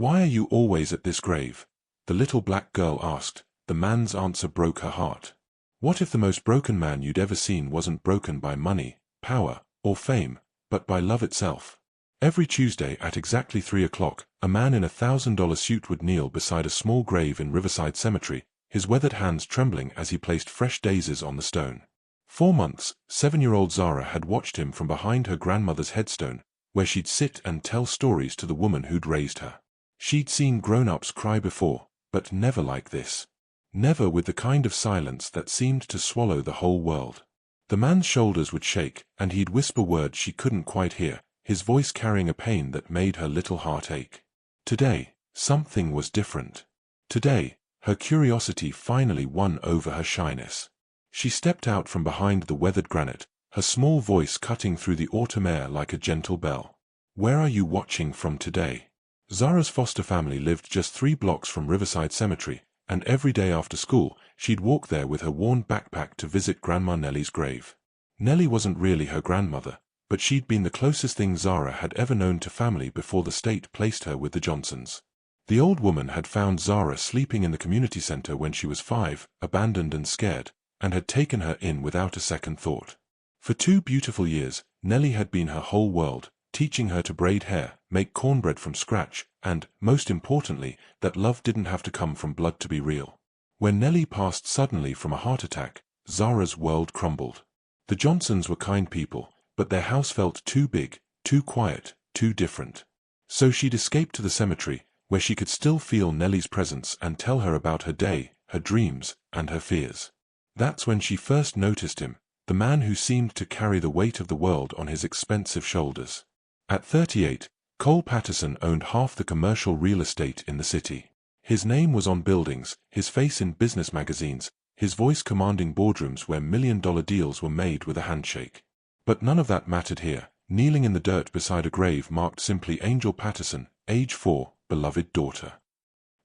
"Why are you always at this grave?" the little black girl asked. The man's answer broke her heart. What if the most broken man you'd ever seen wasn't broken by money, power, or fame, but by love itself? Every Tuesday at exactly 3 o'clock, a man in $1,000 suit would kneel beside a small grave in Riverside Cemetery, his weathered hands trembling as he placed fresh daisies on the stone. 4 months, 7-year-old Zara had watched him from behind her grandmother's headstone, where she'd sit and tell stories to the woman who'd raised her. She'd seen grown-ups cry before, but never like this. Never with the kind of silence that seemed to swallow the whole world. The man's shoulders would shake, and he'd whisper words she couldn't quite hear, his voice carrying a pain that made her little heart ache. Today, something was different. Today, her curiosity finally won over her shyness. She stepped out from behind the weathered granite, her small voice cutting through the autumn air like a gentle bell. "Where are you watching from today?" Zara's foster family lived just 3 blocks from Riverside Cemetery, and every day after school, she'd walk there with her worn backpack to visit Grandma Nellie's grave. Nellie wasn't really her grandmother, but she'd been the closest thing Zara had ever known to family before the state placed her with the Johnsons. The old woman had found Zara sleeping in the community center when she was 5, abandoned and scared, and had taken her in without a second thought. For 2 beautiful years, Nellie had been her whole world, teaching her to braid hair, make cornbread from scratch, and, most importantly, that love didn't have to come from blood to be real. When Nellie passed suddenly from a heart attack, Zara's world crumbled. The Johnsons were kind people, but their house felt too big, too quiet, too different. So she'd escaped to the cemetery, where she could still feel Nellie's presence and tell her about her day, her dreams, and her fears. That's when she first noticed him, the man who seemed to carry the weight of the world on his expensive shoulders. At 38, Cole Patterson owned half the commercial real estate in the city. His name was on buildings, his face in business magazines, his voice commanding boardrooms where million-dollar deals were made with a handshake. But none of that mattered here. Kneeling in the dirt beside a grave marked simply Angel Patterson, age 4, beloved daughter.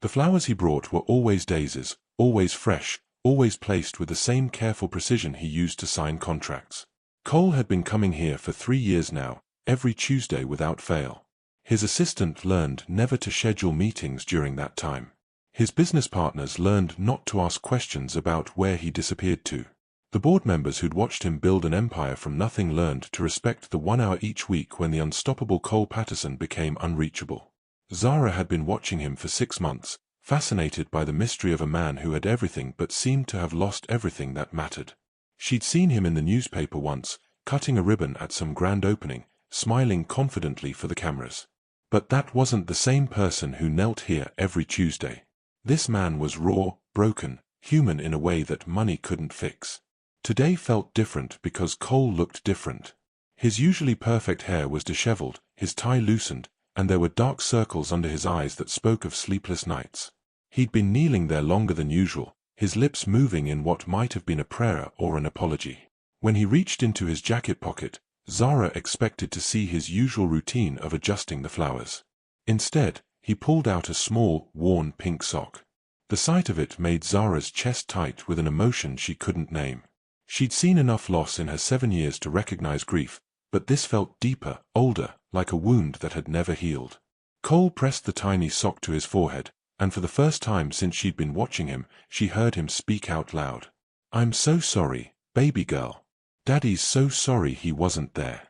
The flowers he brought were always daisies, always fresh, always placed with the same careful precision he used to sign contracts. Cole had been coming here for 3 years now, every Tuesday without fail. His assistant learned never to schedule meetings during that time. His business partners learned not to ask questions about where he disappeared to. The board members who'd watched him build an empire from nothing learned to respect the 1 hour each week when the unstoppable Cole Patterson became unreachable. Zara had been watching him for 6 months, fascinated by the mystery of a man who had everything but seemed to have lost everything that mattered. She'd seen him in the newspaper once, cutting a ribbon at some grand opening, smiling confidently for the cameras. But that wasn't the same person who knelt here every Tuesday. This man was raw, broken, human in a way that money couldn't fix. Today felt different because Cole looked different. His usually perfect hair was disheveled, his tie loosened, and there were dark circles under his eyes that spoke of sleepless nights. He'd been kneeling there longer than usual, his lips moving in what might have been a prayer or an apology. When he reached into his jacket pocket, Zara expected to see his usual routine of adjusting the flowers. Instead, he pulled out a small, worn pink sock. The sight of it made Zara's chest tight with an emotion she couldn't name. She'd seen enough loss in her 7 years to recognize grief, but this felt deeper, older, like a wound that had never healed. Cole pressed the tiny sock to his forehead, and for the first time since she'd been watching him, she heard him speak out loud. "I'm so sorry, baby girl. Daddy's so sorry he wasn't there."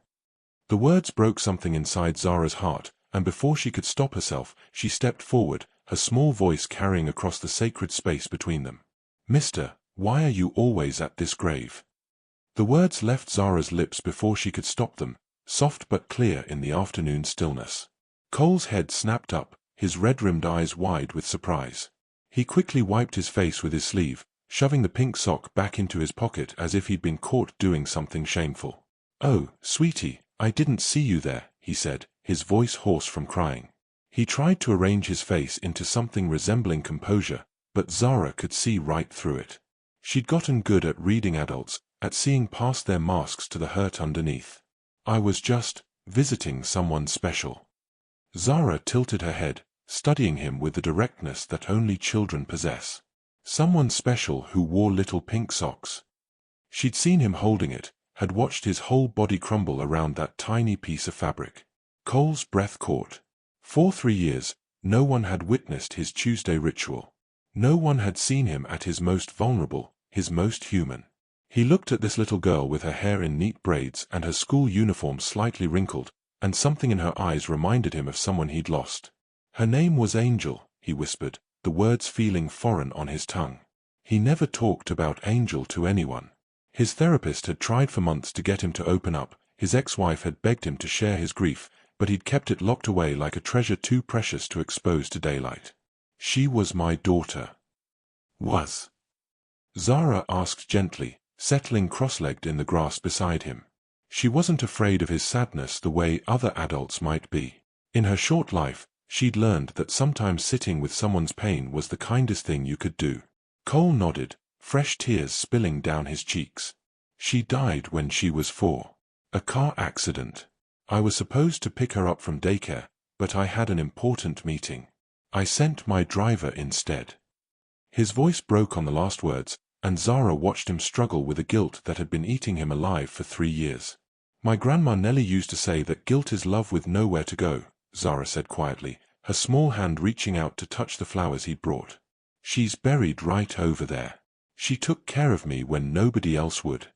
The words broke something inside Zara's heart, and before she could stop herself, she stepped forward, her small voice carrying across the sacred space between them. "Mister, why are you always at this grave?" The words left Zara's lips before she could stop them, soft but clear in the afternoon stillness. Cole's head snapped up, his red-rimmed eyes wide with surprise. He quickly wiped his face with his sleeve, shoving the pink sock back into his pocket as if he'd been caught doing something shameful. "Oh, sweetie, I didn't see you there," he said, his voice hoarse from crying. He tried to arrange his face into something resembling composure, but Zara could see right through it. She'd gotten good at reading adults, at seeing past their masks to the hurt underneath. "I was just visiting someone special." Zara tilted her head, studying him with the directness that only children possess. Someone special who wore little pink socks. She'd seen him holding it, had watched his whole body crumble around that tiny piece of fabric. Cole's breath caught. For 3 years, No one had witnessed his Tuesday ritual. No one had seen him at his most vulnerable, his most human. He looked at this little girl with her hair in neat braids and her school uniform slightly wrinkled, and something in her eyes reminded him of someone he'd lost. Her name was Angel, he whispered, the words feeling foreign on his tongue. He never talked about Angel to anyone. His therapist had tried for months to get him to open up, his ex-wife had begged him to share his grief, but he'd kept it locked away like a treasure too precious to expose to daylight. She was my daughter. Was? Zara asked gently, settling cross-legged in the grass beside him. She wasn't afraid of his sadness the way other adults might be. In her short life, she'd learned that sometimes sitting with someone's pain was the kindest thing you could do. Cole nodded, fresh tears spilling down his cheeks. She died when she was 4. A car accident. I was supposed to pick her up from daycare, but I had an important meeting. I sent my driver instead. His voice broke on the last words, and Zara watched him struggle with a guilt that had been eating him alive for 3 years. My grandma Nellie used to say that guilt is love with nowhere to go, Zara said quietly, her small hand reaching out to touch the flowers he'd brought. She's buried right over there. She took care of me when nobody else would.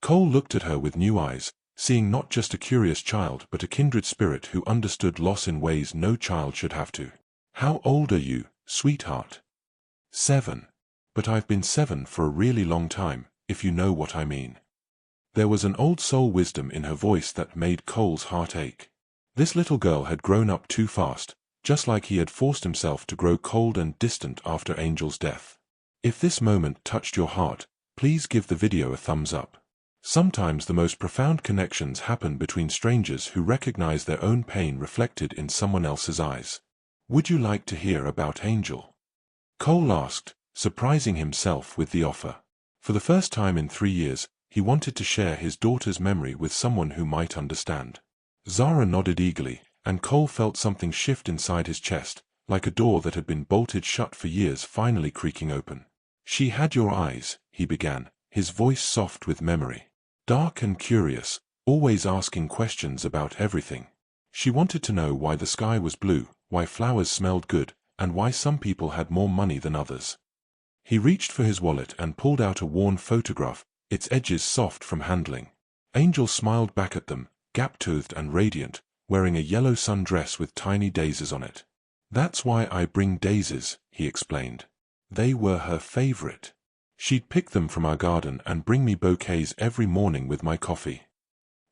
Cole looked at her with new eyes, seeing not just a curious child but a kindred spirit who understood loss in ways no child should have to. How old are you, sweetheart? 7. But I've been 7 for a really long time, if you know what I mean. There was an old soul wisdom in her voice that made Cole's heart ache. This little girl had grown up too fast, just like he had forced himself to grow cold and distant after Angel's death. If this moment touched your heart, please give the video a thumbs up. Sometimes the most profound connections happen between strangers who recognize their own pain reflected in someone else's eyes. Would you like to hear about Angel? Cole asked, surprising himself with the offer. For the first time in 3 years, he wanted to share his daughter's memory with someone who might understand. Zara nodded eagerly, and Cole felt something shift inside his chest, like a door that had been bolted shut for years finally creaking open. She had your eyes, he began, his voice soft with memory. Dark and curious, always asking questions about everything. She wanted to know why the sky was blue, why flowers smelled good, and why some people had more money than others. He reached for his wallet and pulled out a worn photograph, its edges soft from handling. Angel smiled back at them, gap-toothed and radiant, wearing a yellow sundress with tiny daisies on it. That's why I bring daisies, he explained. They were her favorite. She'd pick them from our garden and bring me bouquets every morning with my coffee.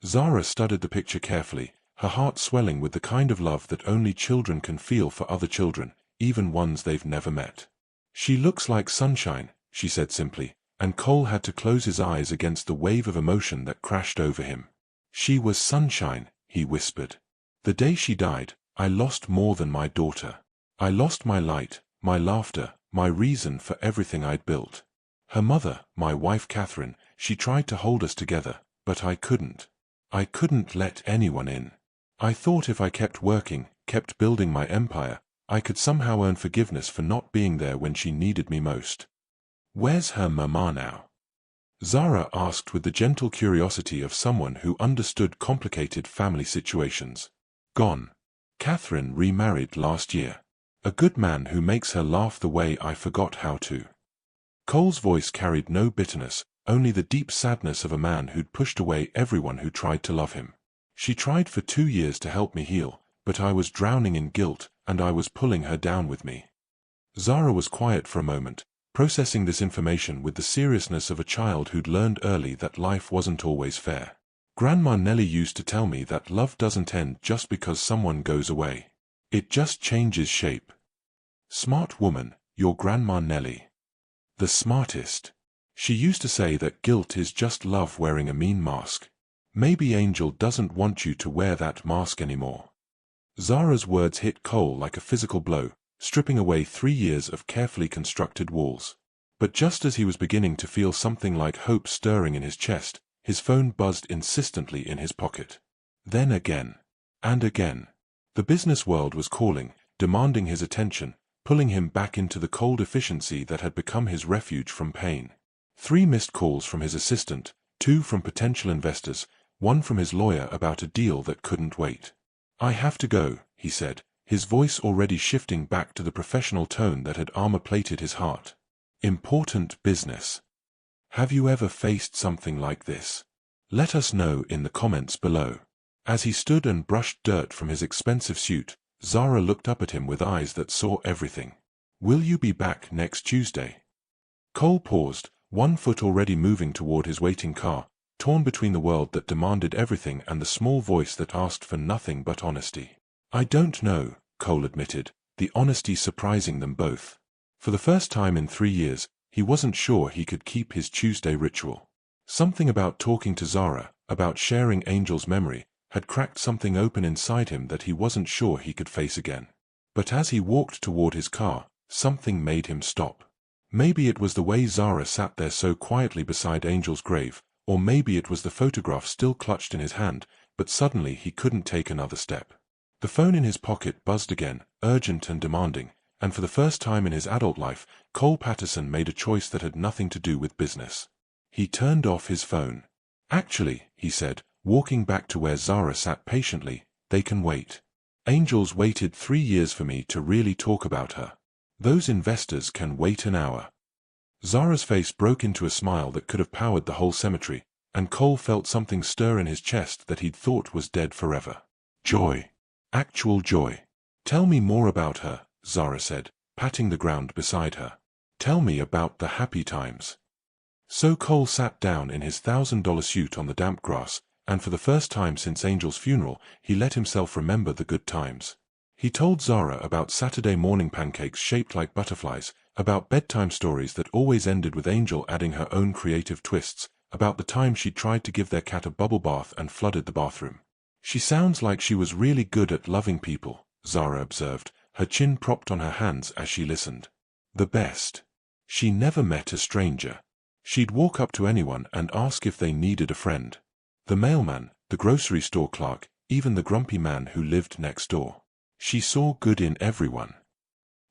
Zara studied the picture carefully, her heart swelling with the kind of love that only children can feel for other children, even ones they've never met. She looks like sunshine, she said simply, and Cole had to close his eyes against the wave of emotion that crashed over him. She was sunshine, he whispered. The day she died, I lost more than my daughter. I lost my light, my laughter, my reason for everything I'd built. Her mother, my wife Catherine, she tried to hold us together, but I couldn't. I couldn't let anyone in. I thought if I kept working, kept building my empire, I could somehow earn forgiveness for not being there when she needed me most. Where's her mama now? Zara asked with the gentle curiosity of someone who understood complicated family situations. Gone. Catherine remarried last year. A good man who makes her laugh the way I forgot how to. Cole's voice carried no bitterness, only the deep sadness of a man who'd pushed away everyone who tried to love him. She tried for 2 years to help me heal, but I was drowning in guilt, and I was pulling her down with me. Zara was quiet for a moment, processing this information with the seriousness of a child who'd learned early that life wasn't always fair. Grandma Nellie used to tell me that love doesn't end just because someone goes away. It just changes shape. Smart woman, your Grandma Nellie. The smartest. She used to say that guilt is just love wearing a mean mask. Maybe Angel doesn't want you to wear that mask anymore. Zara's words hit Cole like a physical blow, stripping away 3 years of carefully constructed walls. But just as he was beginning to feel something like hope stirring in his chest, his phone buzzed insistently in his pocket. Then again. And again. The business world was calling, demanding his attention, pulling him back into the cold efficiency that had become his refuge from pain. 3 missed calls from his assistant, 2 from potential investors, 1 from his lawyer about a deal that couldn't wait. I have to go, he said, his voice already shifting back to the professional tone that had armor-plated his heart. Important business. Have you ever faced something like this? Let us know in the comments below. As he stood and brushed dirt from his expensive suit, Zara looked up at him with eyes that saw everything. Will you be back next Tuesday? Cole paused, one foot already moving toward his waiting car, torn between the world that demanded everything and the small voice that asked for nothing but honesty. I don't know, Cole admitted, the honesty surprising them both. For the first time in 3 years, he wasn't sure he could keep his Tuesday ritual. Something about talking to Zara, about sharing Angel's memory, had cracked something open inside him that he wasn't sure he could face again. But as he walked toward his car, something made him stop. Maybe it was the way Zara sat there so quietly beside Angel's grave, or maybe it was the photograph still clutched in his hand, but suddenly he couldn't take another step. The phone in his pocket buzzed again, urgent and demanding, and for the first time in his adult life, Cole Patterson made a choice that had nothing to do with business. He turned off his phone. Actually, he said, walking back to where Zara sat patiently, they can wait. Angel's waited 3 years for me to really talk about her. Those investors can wait an hour. Zara's face broke into a smile that could have powered the whole cemetery, and Cole felt something stir in his chest that he'd thought was dead forever. Joy. Actual joy. Tell me more about her, Zara said, patting the ground beside her. Tell me about the happy times. So Cole sat down in his $1,000 suit on the damp grass, and for the first time since Angel's funeral, he let himself remember the good times. He told Zara about Saturday morning pancakes shaped like butterflies, about bedtime stories that always ended with Angel adding her own creative twists, about the time she tried to give their cat a bubble bath and flooded the bathroom. She sounds like she was really good at loving people, Zara observed, her chin propped on her hands as she listened. The best. She never met a stranger. She'd walk up to anyone and ask if they needed a friend. The mailman, the grocery store clerk, even the grumpy man who lived next door. She saw good in everyone.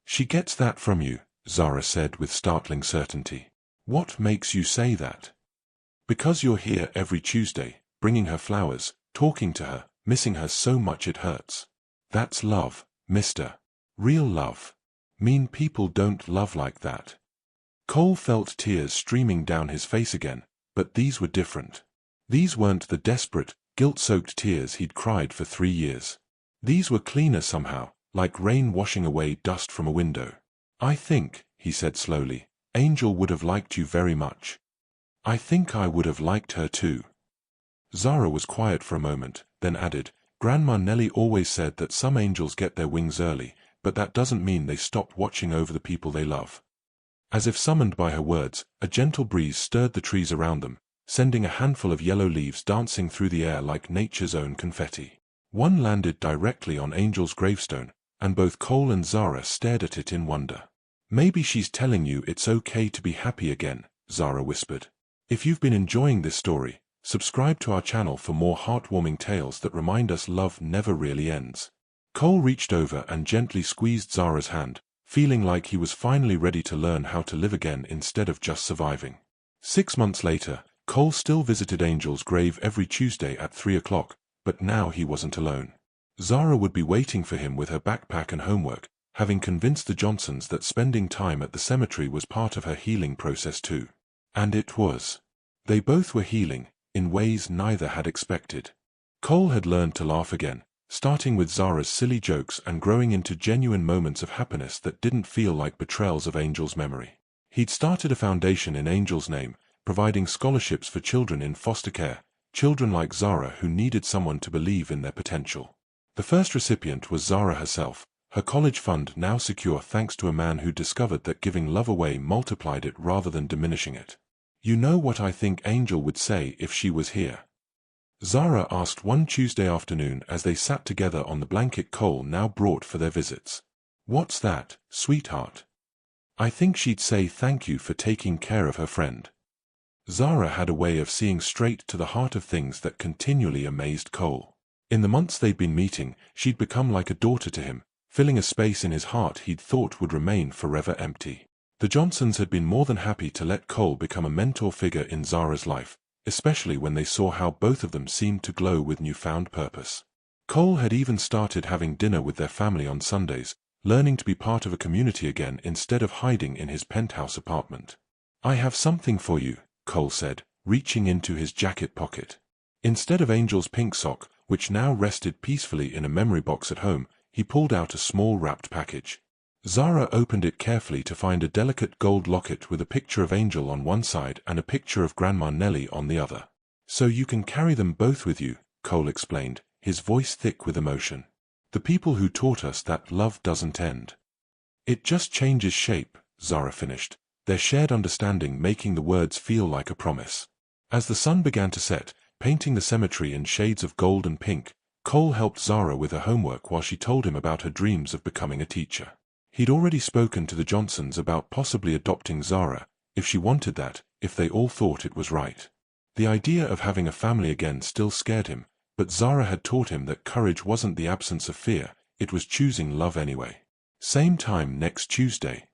She gets that from you, Zara said with startling certainty. What makes you say that? Because you're here every Tuesday, bringing her flowers, talking to her, missing her so much it hurts. That's love, mister. Real love. Mean people don't love like that. Cole felt tears streaming down his face again, but these were different. These weren't the desperate, guilt-soaked tears he'd cried for 3 years. These were cleaner somehow, like rain washing away dust from a window. I think, he said slowly, Angel would have liked you very much. I think I would have liked her too. Zara was quiet for a moment, then added, Grandma Nellie always said that some angels get their wings early, but that doesn't mean they stop watching over the people they love. As if summoned by her words, a gentle breeze stirred the trees around them, sending a handful of yellow leaves dancing through the air like nature's own confetti. One landed directly on Angel's gravestone, and both Cole and Zara stared at it in wonder. Maybe she's telling you it's okay to be happy again, Zara whispered. If you've been enjoying this story, subscribe to our channel for more heartwarming tales that remind us love never really ends. Cole reached over and gently squeezed Zara's hand, feeling like he was finally ready to learn how to live again instead of just surviving. 6 months later, Cole still visited Angel's grave every Tuesday at 3 o'clock, but now he wasn't alone. Zara would be waiting for him with her backpack and homework, having convinced the Johnsons that spending time at the cemetery was part of her healing process too. And it was. They both were healing, in ways neither had expected. Cole had learned to laugh again, starting with Zara's silly jokes and growing into genuine moments of happiness that didn't feel like betrayals of Angel's memory. He'd started a foundation in Angel's name, providing scholarships for children in foster care, children like Zara who needed someone to believe in their potential. The first recipient was Zara herself, her college fund now secure thanks to a man who discovered that giving love away multiplied it rather than diminishing it. You know what I think Angel would say if she was here? Zara asked one Tuesday afternoon as they sat together on the blanket Cole now brought for their visits. What's that, sweetheart? I think she'd say thank you for taking care of her friend. Zara had a way of seeing straight to the heart of things that continually amazed Cole. In the months they'd been meeting, she'd become like a daughter to him, filling a space in his heart he'd thought would remain forever empty. The Johnsons had been more than happy to let Cole become a mentor figure in Zara's life, especially when they saw how both of them seemed to glow with newfound purpose. Cole had even started having dinner with their family on Sundays, learning to be part of a community again instead of hiding in his penthouse apartment. "I have something for you," Cole said, reaching into his jacket pocket. Instead of Angel's pink sock, which now rested peacefully in a memory box at home, he pulled out a small wrapped package. Zara opened it carefully to find a delicate gold locket with a picture of Angel on one side and a picture of Grandma Nellie on the other. "So you can carry them both with you," Cole explained, his voice thick with emotion. "The people who taught us that love doesn't end. It just changes shape," Zara finished, their shared understanding making the words feel like a promise. As the sun began to set, painting the cemetery in shades of gold and pink, Cole helped Zara with her homework while she told him about her dreams of becoming a teacher. He'd already spoken to the Johnsons about possibly adopting Zara, if she wanted that, if they all thought it was right. The idea of having a family again still scared him, but Zara had taught him that courage wasn't the absence of fear, it was choosing love anyway. "Same time next Tuesday?"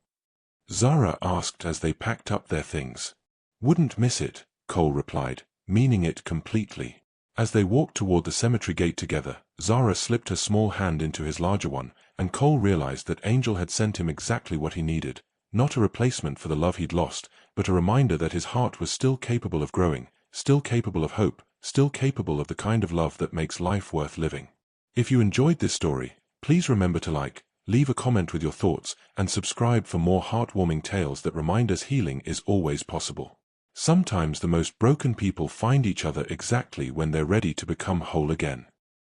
Zara asked as they packed up their things. "Wouldn't miss it," Cole replied, meaning it completely. As they walked toward the cemetery gate together, Zara slipped her small hand into his larger one, and Cole realized that Angel had sent him exactly what he needed, not a replacement for the love he'd lost, but a reminder that his heart was still capable of growing, still capable of hope, still capable of the kind of love that makes life worth living. If you enjoyed this story, please remember to like, leave a comment with your thoughts, and subscribe for more heartwarming tales that remind us healing is always possible. Sometimes the most broken people find each other exactly when they're ready to become whole again.